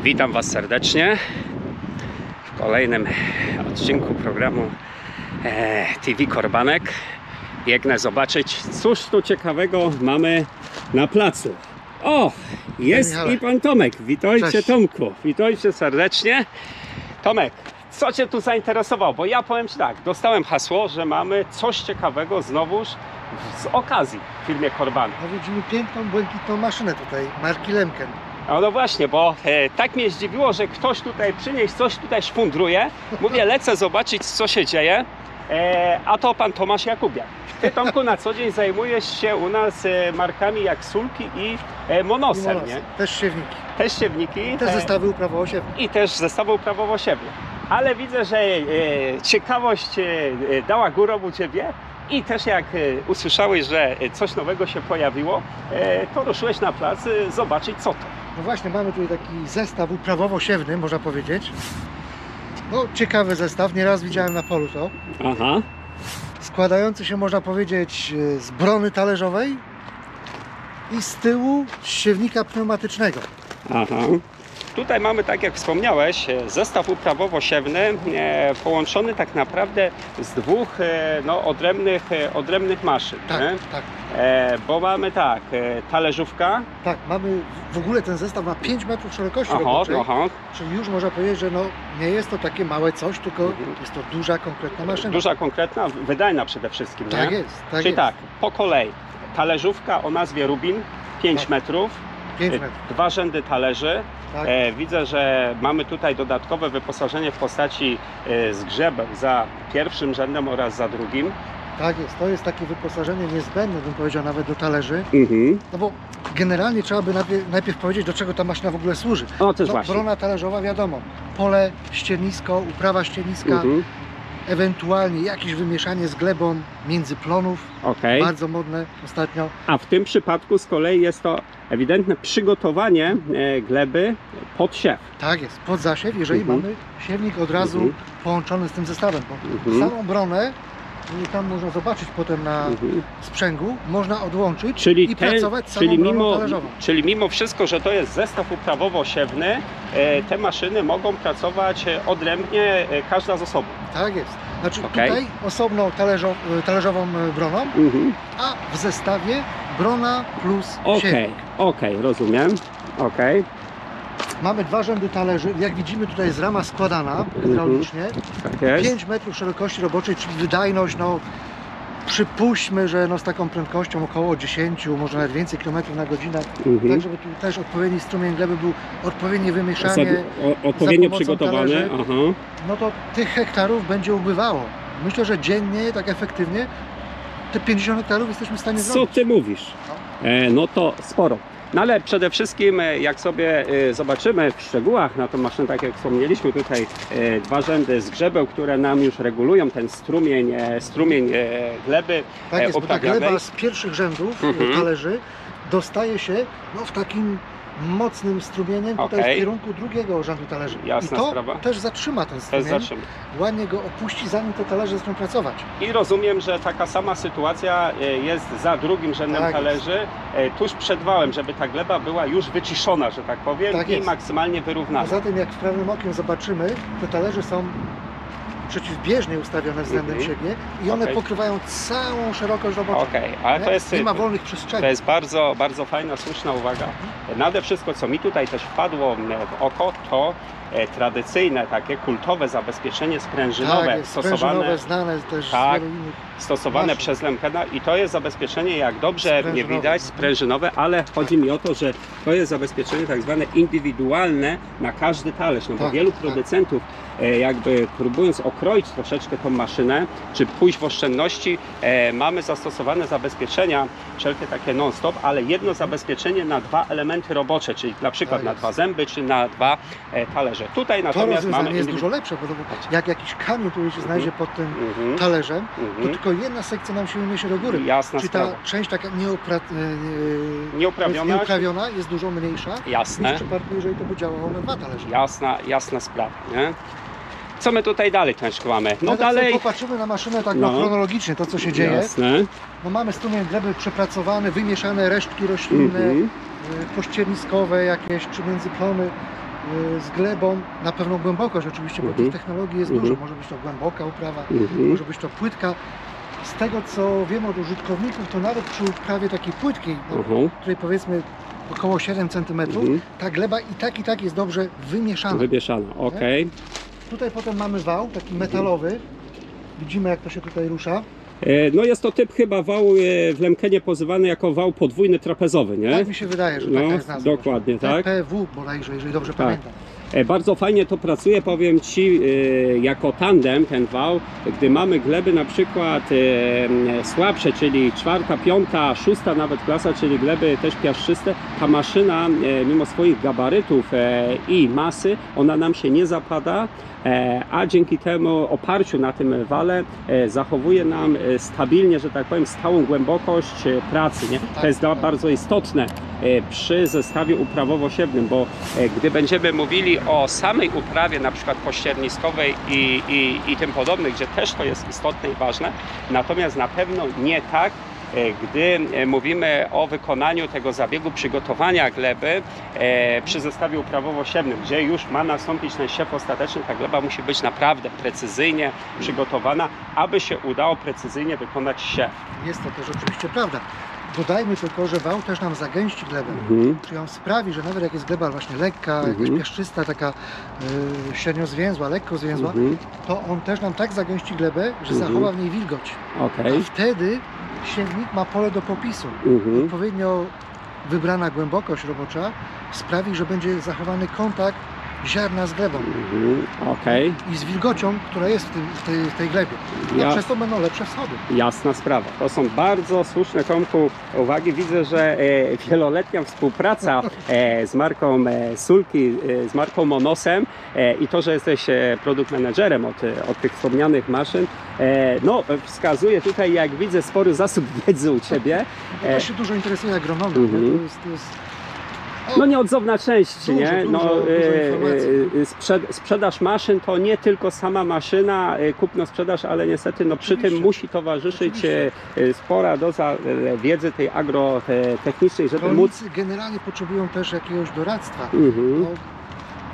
Witam Was serdecznie w kolejnym odcinku programu TV Korbanek. Biegnę zobaczyć, cóż tu ciekawego mamy na placu. O, jest i pan Tomek. Witajcie. Cześć. Tomku, witajcie serdecznie. Tomek, co Cię tu zainteresowało? Bo ja powiem Ci tak, dostałem hasło, że mamy coś ciekawego znowuż z okazji w filmie Korbanek. No widzimy piękną, błękitną maszynę tutaj, marki Lemken. No właśnie, bo tak mnie zdziwiło, że ktoś tutaj przynieść, coś tutaj szpundruje. Mówię, lecę zobaczyć, co się dzieje. A to pan Tomasz Jakubiak. Ty, Tomku, na co dzień zajmujesz się u nas markami jak Sulki i Monoser, nie? Też siewniki. Też siewniki. Też zestawy uprawowo-siewne. I też zestawy uprawowo-siewne. Ale widzę, że ciekawość dała górą u Ciebie. I też jak usłyszałeś, że coś nowego się pojawiło, to ruszyłeś na plac zobaczyć, co to. No właśnie, mamy tutaj taki zestaw uprawowo-siewny, można powiedzieć. No, ciekawy zestaw, nieraz widziałem na polu to. Aha. Składający się, można powiedzieć, z brony talerzowej i z tyłu z siewnika pneumatycznego. Aha. Tutaj mamy, tak jak wspomniałeś, zestaw uprawowo-siewny połączony tak naprawdę z dwóch odrębnych maszyn. Tak, nie? tak. Bo mamy tak, talerzówka. Tak, mamy w ogóle ten zestaw ma 5 metrów szerokości roboczej, czyli już można powiedzieć, że no, nie jest to takie małe coś, tylko jest to duża, konkretna maszyna. Duża, konkretna, wydajna przede wszystkim. Tak nie? jest, tak Czyli jest. tak, po kolei. Talerzówka o nazwie Rubin, 5 Tak. metrów. 5 metrów. 2 rzędy talerzy. Tak. Widzę, że mamy tutaj dodatkowe wyposażenie w postaci zgrzebek za pierwszym rzędem oraz za drugim. Tak jest, to jest takie wyposażenie niezbędne, bym powiedział, nawet do talerzy. No bo generalnie trzeba by najpierw powiedzieć, do czego ta maszyna w ogóle służy. O, też właśnie. Brona talerzowa, wiadomo, pole, ściernisko, uprawa ścierniska, ewentualnie jakieś wymieszanie z glebą między plonów, bardzo modne ostatnio. A w tym przypadku z kolei jest to ewidentne przygotowanie gleby pod siew. Tak jest, pod zasiew, jeżeli mamy siewnik od razu połączony z tym zestawem. Bo samą bronę, i tam można zobaczyć potem na sprzęgu, można odłączyć i pracować samą broną talerzową. Czyli mimo wszystko, że to jest zestaw uprawowo-siewny, te maszyny mogą pracować odrębnie, każda z osobą. Tak jest. Znaczy tutaj osobną talerzową broną, a w zestawie brona plus siewnik. Okej, rozumiem. Mamy 2 rzędy talerzy. Jak widzimy, tutaj jest rama składana hydraulicznie. Tak jest. 5 metrów szerokości roboczej, czyli wydajność, no przypuśćmy, że no, z taką prędkością około 10, może nawet więcej kilometrów na godzinę, tak żeby tu też odpowiedni strumień gleby był, odpowiednie wymieszanie, odpowiednio przygotowane. No to tych hektarów będzie ubywało. Myślę, że dziennie, tak efektywnie, te 50 hektarów jesteśmy w stanie zrobić. Co ty mówisz? No to sporo. No ale przede wszystkim, jak sobie zobaczymy w szczegółach na tą maszynę, tak jak wspomnieliśmy, tutaj 2 rzędy zgrzebeł, które nam już regulują ten strumień gleby tak jest, bo ta uprawianej. gleba z pierwszych rzędów talerzy dostaje się no, w takim mocnym strumieniem tutaj w kierunku drugiego rzędu talerzy. Jasna I to sprawa. też zatrzyma ten strumień, ładnie go opuści, zanim te talerze zaczną pracować. I rozumiem, że taka sama sytuacja jest za drugim rzędem talerzy, tuż przed wałem, żeby ta gleba była już wyciszona, że tak powiem, i maksymalnie wyrównana. Poza tym, jak prawym okiem zobaczymy, te talerze są przeciwbieżnie ustawione względem siebie i one pokrywają całą szerokość roboczą. Ale to jest, nie ma wolnych przestrzeni. To jest bardzo, bardzo fajna, słuszna uwaga. Nade wszystko, co mi tutaj też wpadło w oko, to tradycyjne, takie kultowe zabezpieczenie sprężynowe, sprężynowe, znane też z wielu innych stosowane przez Lemkena, i to jest zabezpieczenie, jak dobrze nie widać, sprężynowe, ale chodzi mi o to, że to jest zabezpieczenie tak zwane indywidualne na każdy talerz, no bo wielu producentów jakby próbując okroić troszeczkę tą maszynę, czy pójść w oszczędności, mamy zastosowane zabezpieczenia, wszelkie takie non-stop, ale jedno zabezpieczenie na 2 elementy robocze, czyli na przykład na 2 zęby, czy na 2 talerze. Tutaj natomiast mamy jest dużo lepsze, bo jak jakiś kamień tu się znajdzie pod tym talerzem, to tylko jedna sekcja nam się uniesie do góry. Czyli ta część taka nieuprawiona jest dużo mniejsza niż w przypadku, jeżeli to by działało na 2 talerze. Jasna sprawa, nie? Co my tutaj dalej mamy? No dalej popatrzymy na maszynę tak chronologicznie, to co się dzieje. No mamy strumień gleby przepracowany, wymieszane resztki roślinne, pościerniskowe jakieś, czy międzyplony. z glebą na pewną głębokość oczywiście, bo tych technologii jest dużo. Może być to głęboka uprawa, może być to płytka. Z tego co wiem od użytkowników, to nawet przy uprawie takiej płytkiej, której powiedzmy około 7 cm, ta gleba i tak jest dobrze wymieszana. Wymieszana, okej. Tutaj potem mamy wał, taki metalowy. Widzimy, jak to się tutaj rusza. No jest to typ chyba wału w Lemkenie pozywany jako wał podwójny trapezowy, nie? Tak mi się wydaje, że taka jest nazwa. Dokładnie, tak. TPW bodajże, jeżeli dobrze pamiętam. Bardzo fajnie to pracuje, powiem Ci, jako tandem ten wał, gdy mamy gleby na przykład słabsze, czyli 4., 5., 6. nawet klasa, czyli gleby też piaszczyste, ta maszyna mimo swoich gabarytów i masy, ona nam się nie zapada, a dzięki temu oparciu na tym wale zachowuje nam stabilnie, że tak powiem, stałą głębokość pracy, nie? To jest bardzo istotne przy zestawie uprawowo-siewnym, bo gdy będziemy mówili o samej uprawie na przykład pościerniskowej i tym podobnych, gdzie też to jest istotne i ważne, natomiast na pewno nie tak, gdy mówimy o wykonaniu tego zabiegu przygotowania gleby przy zestawie uprawowo-siewnym, gdzie już ma nastąpić ten siew ostateczny, ta gleba musi być naprawdę precyzyjnie przygotowana, aby się udało precyzyjnie wykonać siew. Jest to też oczywiście prawda. Dodajmy tylko, że wał też nam zagęści glebę, czyli on sprawi, że nawet jak jest gleba właśnie lekka, jakaś piaszczysta, taka średnio zwięzła, lekko zwięzła, to on też nam tak zagęści glebę, że zachowa w niej wilgoć. A wtedy siewnik ma pole do popisu. Odpowiednio wybrana głębokość robocza sprawi, że będzie zachowany kontakt ziarna z glebą i z wilgocią, która jest w tej glebie. Przez to będą lepsze wschody. Jasna sprawa. To są bardzo słuszne, Tomku, uwagi. Widzę, że wieloletnia współpraca z marką Sulki, z marką Monosem i to, że jesteś produkt managerem od tych wspomnianych maszyn, no, wskazuje tutaj, jak widzę, spory zasób wiedzy u Ciebie. Ja się dużo interesuje agronomią. To jest no nieodzowna część, nie? Sprzedaż maszyn to nie tylko sama maszyna, kupno-sprzedaż, ale niestety no, przy tym musi towarzyszyć spora doza wiedzy tej agrotechnicznej, żeby rolnicy móc... generalnie potrzebują też jakiegoś doradztwa. No,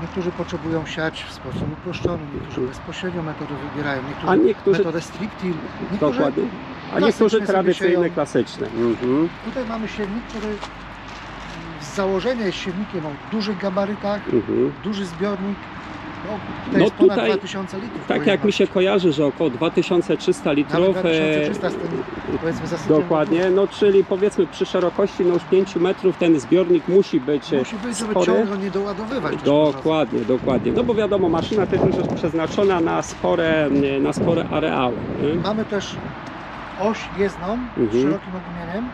niektórzy potrzebują siać w sposób uproszczony, niektórzy bezpośrednio metody wybierają, niektórzy metodę strip-till, a niektórzy tradycyjne, klasyczne. Tutaj mamy siewnik, który z założenia jest siewnikiem o dużych gabarytach, duży zbiornik. To jest ponad 2000 litrów. Tak jak mi się kojarzy, że około 2300 litrów. Nawet 2300 z tym, powiedzmy, zasypiamy. Dokładnie, no czyli powiedzmy przy szerokości no już 5 metrów ten zbiornik musi być żeby ciągle nie doładowywać. Dokładnie. No bo wiadomo, maszyna też już jest przeznaczona na spore areały. Mamy też oś jezdną z szerokim ogumieniem.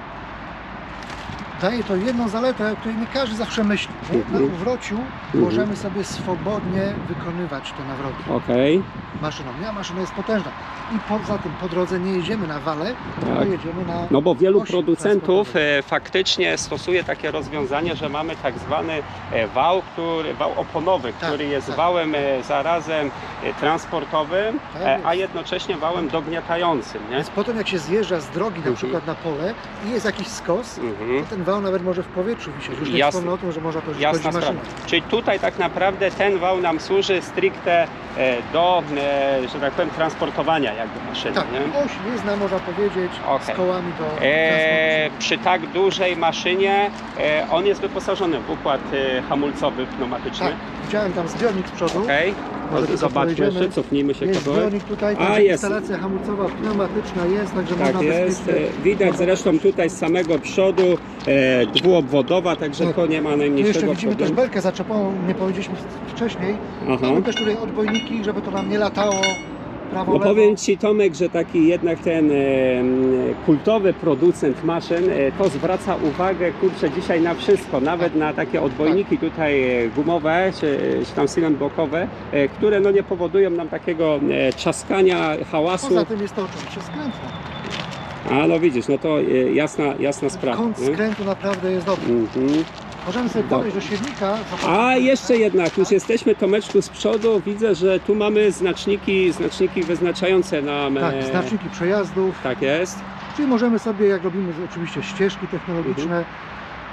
Daje to jedną zaletę, o której nie każdy zawsze myśli. Na uwrociu możemy sobie swobodnie wykonywać te nawroty maszyną. Maszyna jest potężna. I poza tym po drodze nie jedziemy na wale, tylko jedziemy na... No bo wielu producentów faktycznie stosuje takie rozwiązanie, że mamy tak zwany wał oponowy, który jest wałem zarazem transportowym, a jednocześnie wałem dogniatającym. Nie? Więc potem jak się zjeżdża z drogi na przykład na pole i jest jakiś skos, to ten wał nawet może w powietrzu wisieć. Już nie wspomnę o tym, że można to szkodzić maszyną. Czyli tutaj tak naprawdę ten wał nam służy stricte do, że tak powiem, transportowania jakby maszyny. Tak, oś jezdna, można powiedzieć, z kołami do transportu. Przy tak dużej maszynie on jest wyposażony w układ hamulcowy, pneumatyczny. Tak, widziałem tam zbiornik z przodu. Zobaczmy jeszcze, cofnijmy się kawałek. Zbiornik tutaj, instalacja hamulcowa pneumatyczna jest, także można bezpiecznie... Widać zresztą tutaj z samego przodu dwuobwodowa, także to nie ma najmniejszego problemu. Jeszcze widzimy też belkę zaczepową, nie powiedzieliśmy wcześniej. Mamy też tutaj odbojniki, żeby to nam nie latało. No powiem Ci, Tomek, że taki jednak ten kultowy producent maszyn to zwraca uwagę, kurczę, dzisiaj na wszystko, nawet na takie odbojniki tutaj gumowe, czy tam silentblockowe, które no nie powodują nam takiego trzaskania, hałasu. Poza tym jest to oczywiście skrętne. A no widzisz, no to jasna sprawa. Kąt skrętu naprawdę jest dobry. Możemy sobie podejść do siewnika. A jeszcze jednak, już jesteśmy, Tomeczku, z przodu. Widzę, że tu mamy znaczniki wyznaczające nam... Tak, znaczniki przejazdów. Tak jest. Czyli możemy sobie, jak robimy oczywiście ścieżki technologiczne,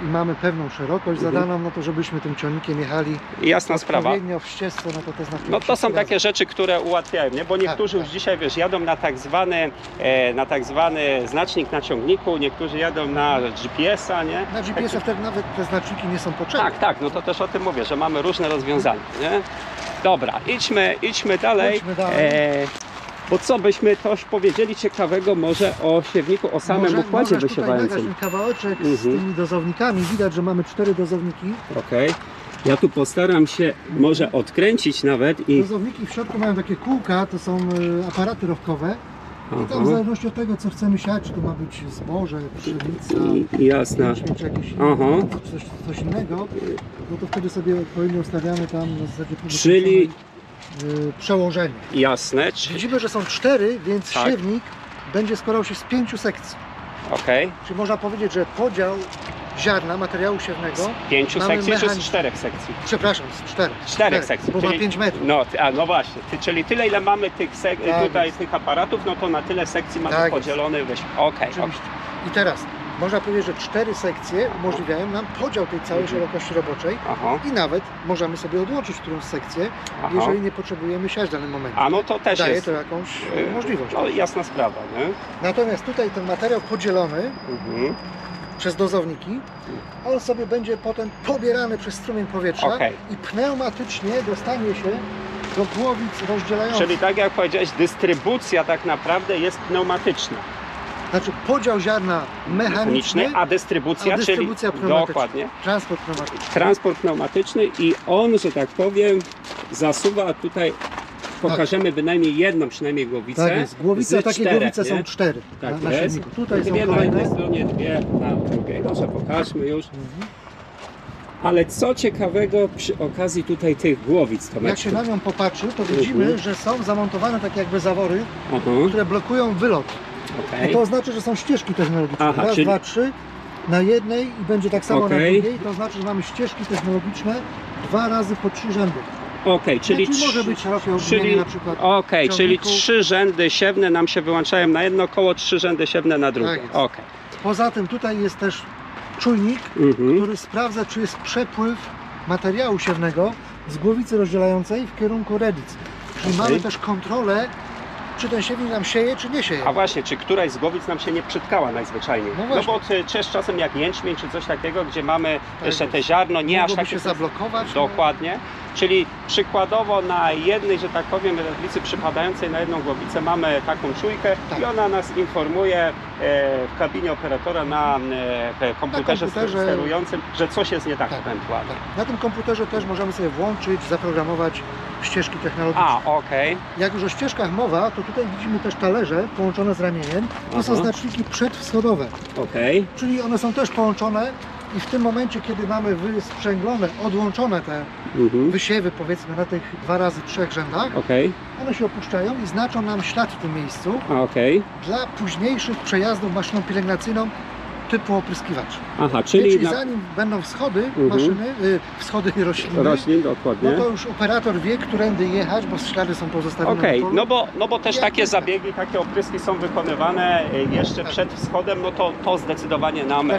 i mamy pewną szerokość zadaną, no to żebyśmy tym ciągnikiem jechali Jasna sprawa. odpowiednio w ścieżce, no to te znaki. No to są takie rzeczy, które ułatwiają, nie? Bo niektórzy już dzisiaj, wiesz, jadą na tak zwany znacznik na ciągniku, niektórzy jadą na GPS-a, nie? Na GPS-a wtedy nawet te znaczniki nie są potrzebne. Tak, no to też o tym mówię, że mamy różne rozwiązania, nie? Dobra, idźmy dalej. Idźmy dalej. Bo co byśmy coś powiedzieli ciekawego może o siewniku, o samym układzie wysiewającym. Tutaj ten kawałeczek z tymi dozownikami. Widać, że mamy 4 dozowniki. Okej. Ja tu postaram się może odkręcić nawet i... Dozowniki w środku mają takie kółka, to są aparaty rowkowe. I tam w zależności od tego, co chcemy siać, czy to ma być zboże, pszenica, jasne, jęczmień, czy jakieś coś innego, no to wtedy sobie odpowiednio ustawiamy tam na zasadzie przełożenie. Jasne. Widzimy, że są 4, więc tak. siewnik będzie składał się z 5 sekcji. Okej. Czyli można powiedzieć, że podział ziarna, materiału siewnego. Z 5 sekcji czy z 4 sekcji? Przepraszam, z 4. 4 sekcji. Bo ma 5 metrów. No właśnie, czyli tyle ile mamy tych tych aparatów, no to na tyle sekcji mamy podzielone. Okej. I teraz można powiedzieć, że 4 sekcje umożliwiają nam podział tej całej szerokości roboczej i nawet możemy sobie odłączyć którąś sekcję, jeżeli nie potrzebujemy siać w danym momencie. A no to też daje jest to jakąś możliwość. No, jasna sprawa, nie? Natomiast tutaj ten materiał podzielony przez dozowniki, on sobie będzie potem pobierany przez strumień powietrza i pneumatycznie dostanie się do głowic rozdzielających. Czyli tak jak powiedziałeś, dystrybucja tak naprawdę jest pneumatyczna. Znaczy podział ziarna mechaniczny, a dystrybucja czyli dokładnie. Transport pneumatyczny i on, że tak powiem, zasuwa tutaj. Pokażemy bynajmniej jedną przynajmniej głowicę. Tak jest, takie głowice są 4 na silniku. Tutaj dwie są na jednej kolejne. stronie, dwie na drugiej. Może pokażmy już. Ale co ciekawego przy okazji tutaj tych głowic, Tomeczku? Jak się na nią popatrzy, to widzimy, że są zamontowane takie jakby zawory, które blokują wylot. I to oznacza, że są ścieżki technologiczne. Raz, dwa, 3 na jednej i będzie tak samo na drugiej. To oznacza, że mamy ścieżki technologiczne 2 razy po 3 rzędy. Czyli może być szerokie odmienienie na przykład. Czyli 3 rzędy siewne nam się wyłączają na jedno koło, 3 rzędy siewne na drugie. Poza tym tutaj jest też czujnik, który sprawdza, czy jest przepływ materiału siewnego z głowicy rozdzielającej w kierunku redic. Czyli mamy też kontrolę, czy ten siewnik nam sieje, czy nie sieje. A właśnie, czy któraś z głowic nam się nie przytkała najzwyczajniej? No bo czasem jak jęczmień, czy coś takiego, gdzie mamy jeszcze te ziarno, nie aż tak się zablokować. Dokładnie. Czyli przykładowo na jednej, że tak powiem, redlicy przypadającej na jedną głowicę mamy taką czujkę i ona nas informuje w kabinie operatora na komputerze sterującym, że coś jest nie tak ewentualnie. Na tym komputerze też możemy sobie włączyć, zaprogramować ścieżki technologiczne. Jak już o ścieżkach mowa, to tutaj widzimy też talerze połączone z ramieniem. To są znaczniki przedwschodowe. Czyli one są też połączone i w tym momencie, kiedy mamy wysprzęglone, odłączone te wysiewy, powiedzmy na tych 2 razy 3 rzędach, one się opuszczają i znaczą nam ślad w tym miejscu dla późniejszych przejazdów maszyną pielęgnacyjną typu opryskiwacz. Czyli zanim będą wschody maszyny, wschody roślin, dokładnie. No to już operator wie, którędy jechać, bo ślady są pozostawione. No bo też takie zabiegi, takie opryski są wykonywane jeszcze przed wschodem, no to zdecydowanie nam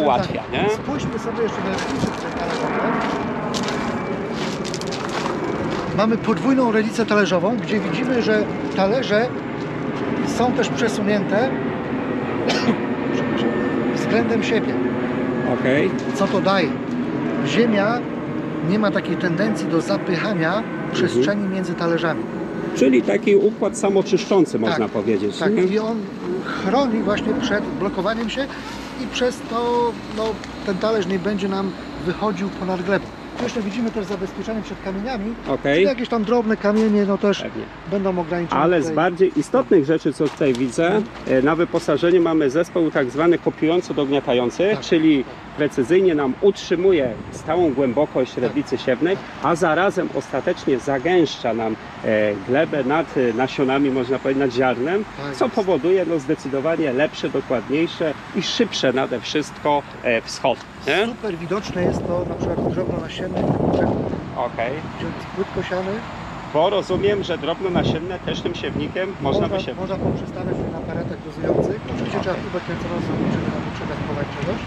ułatwia, nie? Spójrzmy sobie jeszcze na relicę talerzową. Mamy podwójną relicę talerzową, gdzie widzimy, że talerze są też przesunięte względem siebie. Co to daje? Ziemia nie ma takiej tendencji do zapychania przestrzeni między talerzami. Czyli taki układ samoczyszczący, można powiedzieć. I on chroni właśnie przed blokowaniem się i przez to ten talerz nie będzie nam wychodził ponad glebę. Jeszcze widzimy też zabezpieczenie przed kamieniami, czyli jakieś tam drobne kamienie też będą ograniczone. Ale z bardziej istotnych rzeczy, co tutaj widzę, na wyposażeniu mamy zespół tak zwany kopiująco-dogniatający, czyli precyzyjnie nam utrzymuje stałą głębokość redlicy siewnej, a zarazem ostatecznie zagęszcza nam glebę nad nasionami, można powiedzieć, nad ziarnem, co powoduje zdecydowanie lepsze, dokładniejsze i szybsze nade wszystko wschody. Super widoczne jest to na przykład drobno-nasienne, gdzie jest płytko siany. Bo rozumiem, że drobno-nasienne też tym siewnikiem można wysiewać. Można poprzestawiać na aparatach dozujących. Oczywiście trzeba próbę kręconą zrobić, żeby nam nie przegastować czegoś.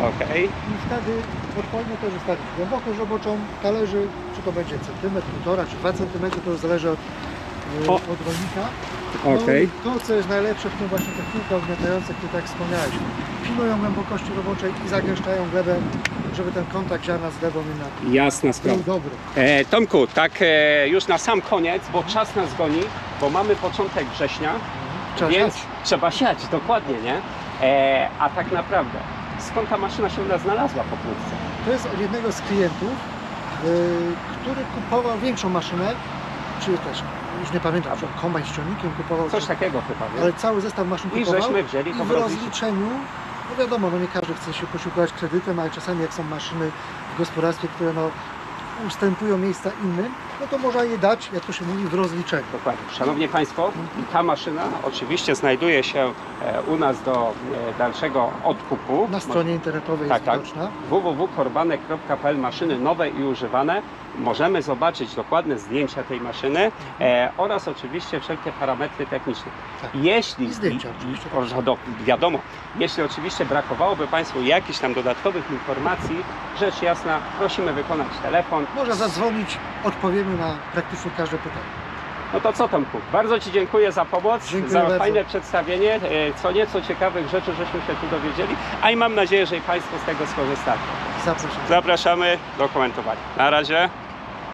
Okej. I wtedy podpalnie też ustawić głębokość roboczą talerzy, czy to będzie centymetr, 1,5 czy 2 cm, to już zależy od rolnika. Okej. No i to, co jest najlepsze w tym właśnie technika ugniatająca, które tak wspomniałeś, pilnują głębokości roboczej i zagęszczają glebę, żeby ten kontakt ziarna z glebą jednak Jasna sprawa. był dobry. Tomku, tak już na sam koniec, bo czas nas goni, bo mamy początek września, Trzeba więc siać. trzeba siać, dokładnie, nie? A tak naprawdę, skąd ta maszyna się u nas znalazła pokrótce? To jest od jednego z klientów, który kupował większą maszynę, czy też, już nie pamiętam, czy kombajn z ciągnikiem kupował, Coś czy, takiego chyba, nie? ale cały zestaw maszyn I kupował. żeśmy wzięli I to w rozliczeniu, no wiadomo, no nie każdy chce się posiłkować kredytem, ale czasami jak są maszyny w gospodarstwie, które no ustępują miejsca innym, no to można je dać, jak to się mówi, w rozliczeniu. Dokładnie. Szanowni Państwo, ta maszyna oczywiście znajduje się u nas do dalszego odkupu. Na stronie internetowej Tak, jest tak. widoczna. www.korbanek.pl, maszyny nowe i używane. Możemy zobaczyć dokładne zdjęcia tej maszyny oraz oczywiście wszelkie parametry techniczne. Tak. Jeśli, I zdjęcia oczywiście. wiadomo, jeśli oczywiście brakowałoby Państwu jakichś tam dodatkowych informacji, rzecz jasna, prosimy wykonać telefon. Można zadzwonić, odpowiemy na praktycznie każde pytanie. No to co, Tomku, bardzo Ci dziękuję za pomoc, Dziękuję za bardzo. fajne przedstawienie, co nieco ciekawych rzeczy żeśmy się tu dowiedzieli, a i mam nadzieję, że i Państwo z tego skorzystali. Zapraszam. Zapraszamy do komentowania. Na razie.